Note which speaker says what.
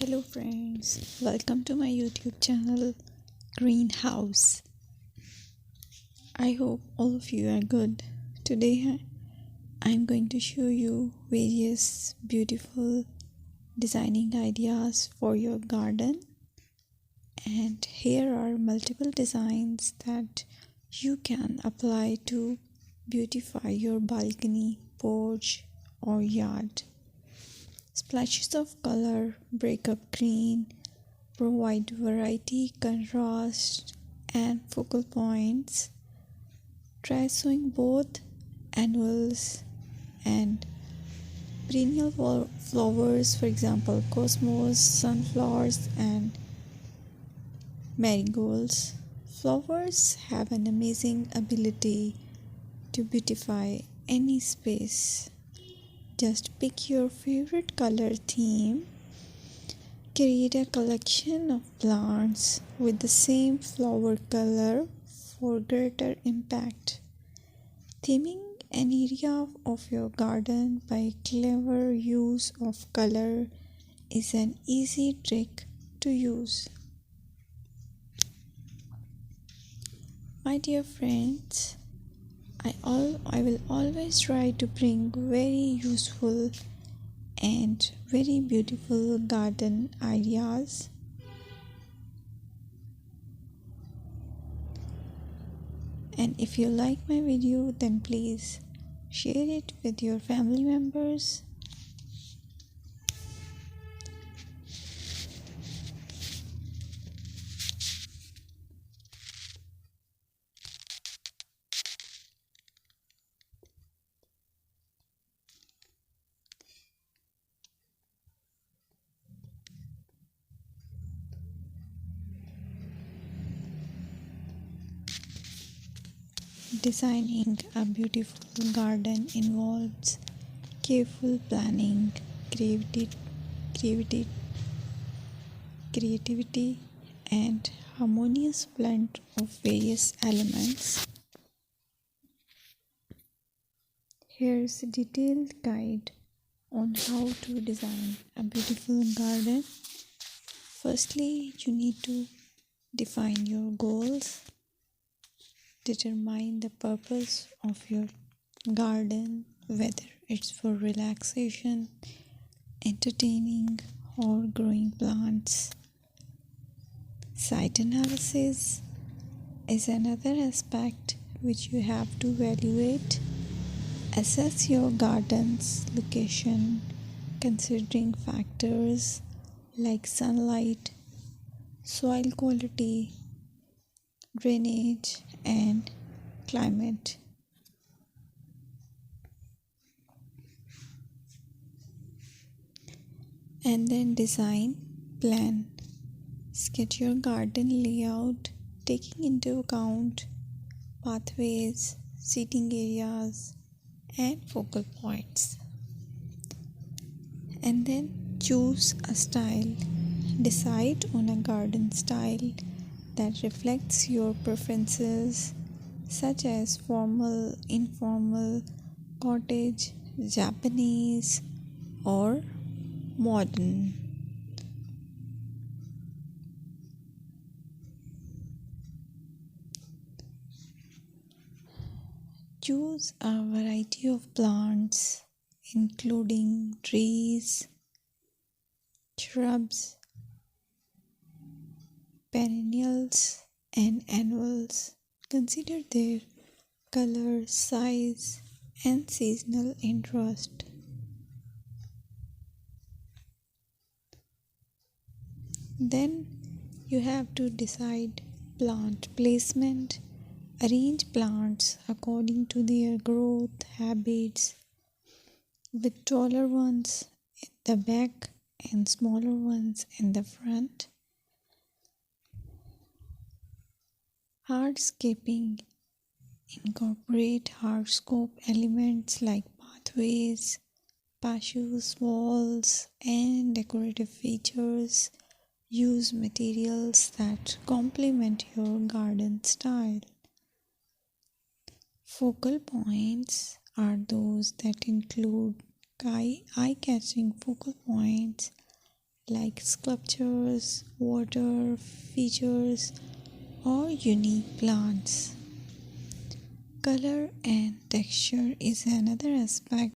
Speaker 1: Hello friends, welcome to my YouTube channel Greenhouse. I hope all of you are good. Today I'm going to show you various beautiful designing ideas for your garden, and here are multiple designs that you can apply to beautify your balcony, porch or yard. Splashes of color break up green, provide variety, contrast, and focal points. Try sowing both annuals and perennial flowers, for example, cosmos, sunflowers, and marigolds. Flowers have an amazing ability to beautify any space. Just pick your favorite color theme. Create a collection of plants with the same flower color for greater impact. Theming an area of your garden by clever use of color is an easy trick to use. My dear friends, I will always try to bring very useful and very beautiful garden ideas. And if you like my video, then please share it with your family members. Designing a beautiful garden involves careful planning, creativity, creativity, and harmonious blend of various elements. Here's a detailed guide on how to design a beautiful garden. Firstly, you need to define your goals. Determine the purpose of your garden, whether it's for relaxation, entertaining, or growing plants. Site analysis is another aspect which you have to evaluate. Assess your garden's location, considering factors like sunlight, soil quality, drainage, and climate. And then design plan. Sketch your garden layout, taking into account pathways, seating areas, and focal points. And then choose a style. Decide on a garden style that reflects your preferences, such as formal, informal, cottage, Japanese, or modern. Choose a variety of plants, including trees, shrubs, perennials, and annuals. Consider their color, size, and seasonal interest. Then you have to decide plant placement. Arrange plants according to their growth habits, with taller ones in the back and smaller ones in the front. Hardscaping. Incorporate hardscape elements like pathways, patios, walls, and decorative features. Use materials that complement your garden style. Focal points are those that include eye-catching focal points like sculptures, water features, or unique plants. Color and texture is another aspect